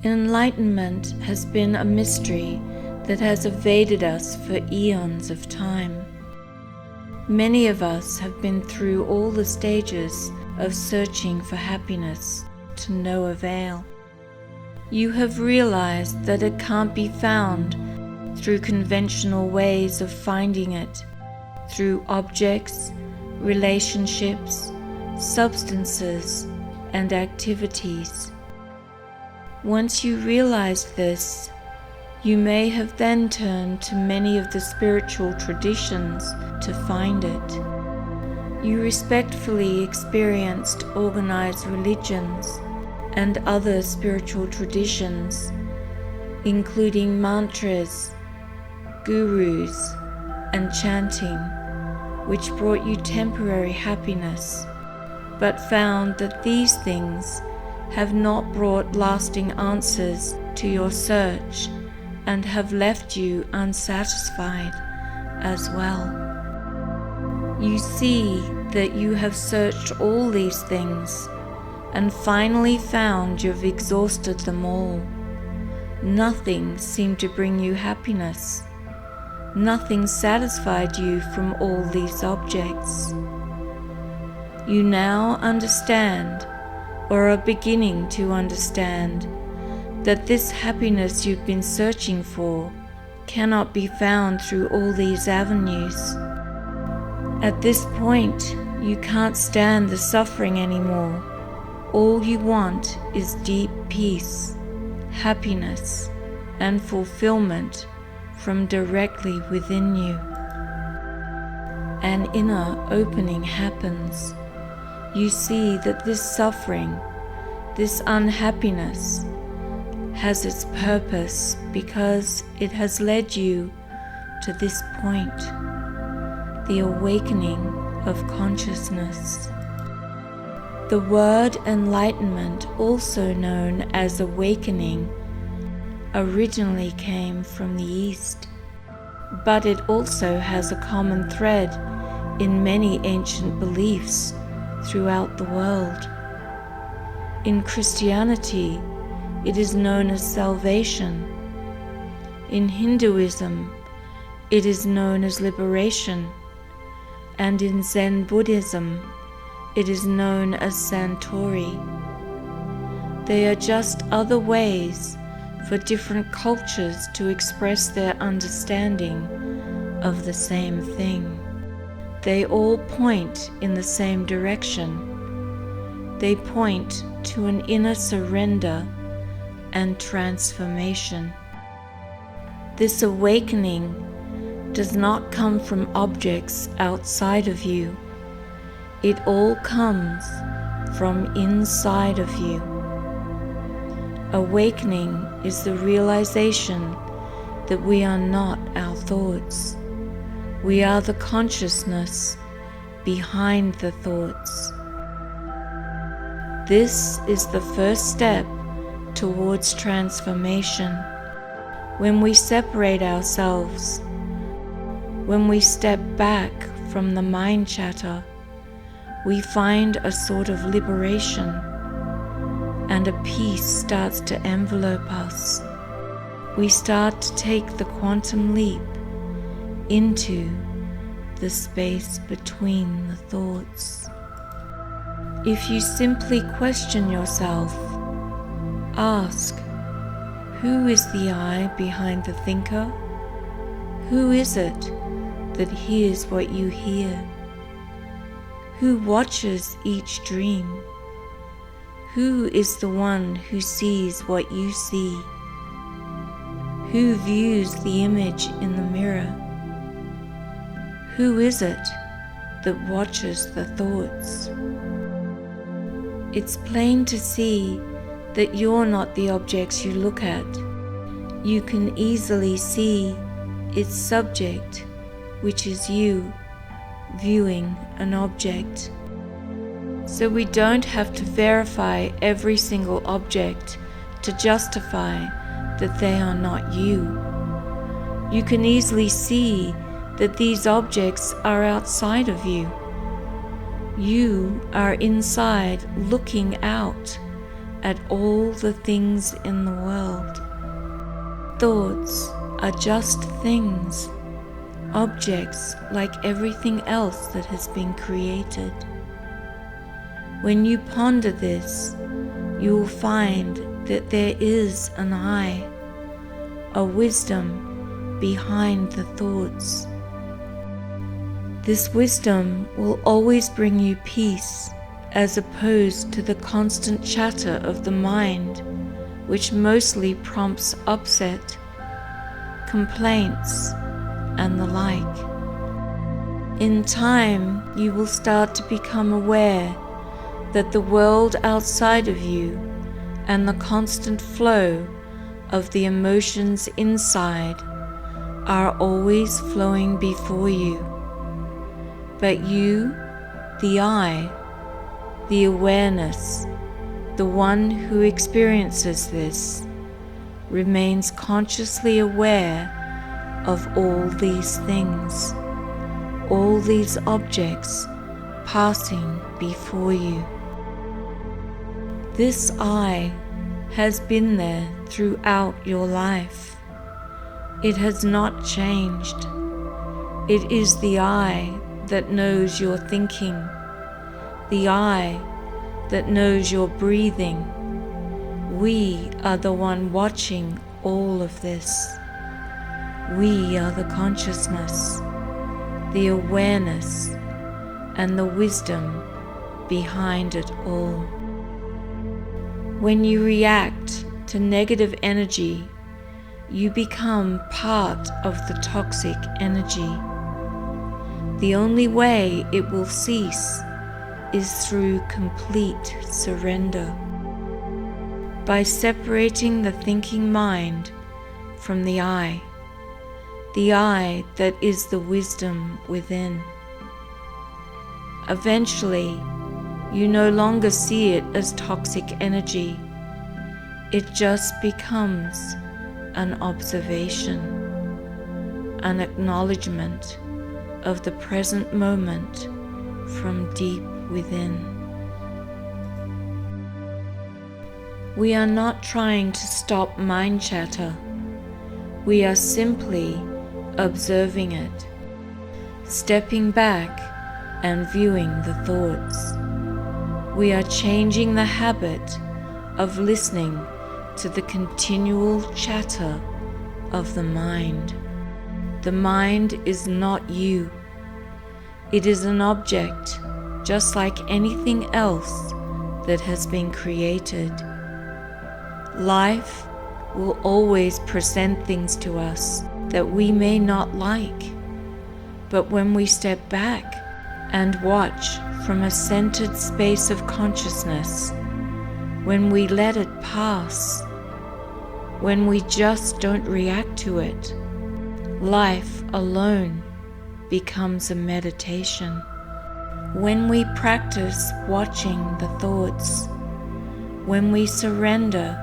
Enlightenment has been a mystery that has evaded us for eons of time. Many of us have been through all the stages of searching for happiness to no avail. You have realized that it can't be found through conventional ways of finding it, through objects, relationships, substances, and activities. Once you realized this, you may have then turned to many of the spiritual traditions to find it. You respectfully experienced organized religions and other spiritual traditions, including mantras, gurus, and chanting, which brought you temporary happiness, but found that these things have not brought lasting answers to your search and have left you unsatisfied as well. You see that you have searched all these things and finally found you've exhausted them all. Nothing seemed to bring you happiness. Nothing satisfied you from all these objects. You now understand, or are beginning to understand, that this happiness you've been searching for cannot be found through all these avenues. At this point, you can't stand the suffering anymore. All you want is deep peace, happiness, and fulfillment from directly within you. An inner opening happens. You see that this suffering, this unhappiness, has its purpose because it has led you to this point, the awakening of consciousness. The word enlightenment, also known as awakening, originally came from the East, but it also has a common thread in many ancient beliefs throughout the world. In Christianity, it is known as salvation. In Hinduism, it is known as liberation, and in Zen Buddhism, it is known as Santori. They are just other ways for different cultures to express their understanding of the same thing. They all point in the same direction. They point to an inner surrender and transformation. This awakening does not come from objects outside of you. It all comes from inside of you. Awakening is the realization that we are not our thoughts. We are the consciousness behind the thoughts. This is the first step towards transformation. When we separate ourselves, when we step back from the mind chatter, we find a sort of liberation, and a peace starts to envelope us. We start to take the quantum leap into the space between the thoughts. If you simply question yourself, ask, who is the I behind the thinker? Who is it that hears what you hear? Who watches each dream? Who is the one who sees what you see? Who views the image in the mirror? Who is it that watches the thoughts? It's plain to see that you're not the objects you look at. You can easily see its subject, which is you, viewing an object. So we don't have to verify every single object to justify that they are not you. You can easily see that these objects are outside of you. You are inside looking out at all the things in the world. Thoughts are just things, objects like everything else that has been created. When you ponder this, you will find that there is an I, a wisdom behind the thoughts. This wisdom will always bring you peace, as opposed to the constant chatter of the mind, which mostly prompts upset, complaints, and the like. In time, you will start to become aware that the world outside of you and the constant flow of the emotions inside are always flowing before you. But you, the I, the awareness, the one who experiences this, remains consciously aware of all these things, all these objects passing before you. This I has been there throughout your life. It has not changed. It is the I that knows your thinking, the I that knows your breathing. We are the one watching all of this. We are the consciousness, the awareness, and the wisdom behind it all. When you react to negative energy, you become part of the toxic energy. The only way it will cease is through complete surrender. By separating the thinking mind from the I that is the wisdom within. Eventually, you no longer see it as toxic energy. It just becomes an observation, an acknowledgement of the present moment from deep within. We are not trying to stop mind chatter. We are simply observing it, stepping back and viewing the thoughts. We are changing the habit of listening to the continual chatter of the mind. The mind is not you. It is an object, just like anything else that has been created. Life will always present things to us that we may not like, but when we step back and watch from a centered space of consciousness, when we let it pass, when we just don't react to it, life alone becomes a meditation. When we practice watching the thoughts, when we surrender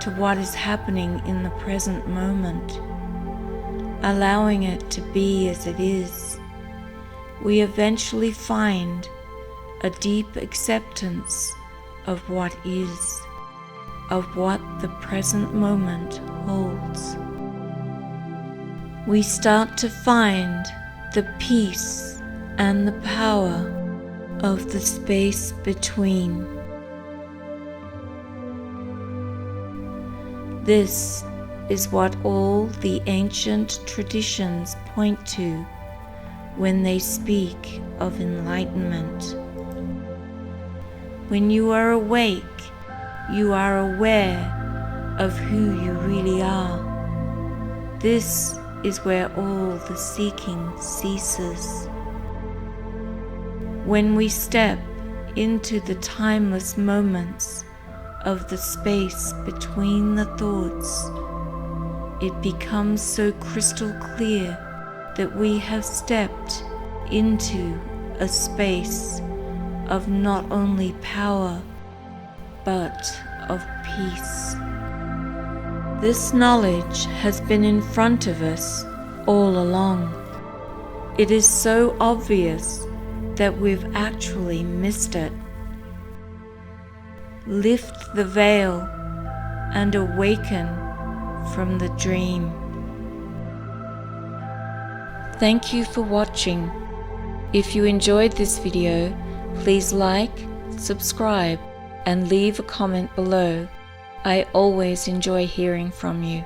to what is happening in the present moment, allowing it to be as it is, we eventually find a deep acceptance of what is, of what the present moment holds. We start to find the peace and the power of the space between. This is what all the ancient traditions point to when they speak of enlightenment. When you are awake, you are aware of who you really are. This is where all the seeking ceases. When we step into the timeless moments of the space between the thoughts, it becomes so crystal clear that we have stepped into a space of not only power, but of peace. This knowledge has been in front of us all along. It is so obvious that we've actually missed it. lift the veil and awaken from the dream. Thank you for watching. If you enjoyed this video, please like, subscribe, and leave a comment below. I always enjoy hearing from you.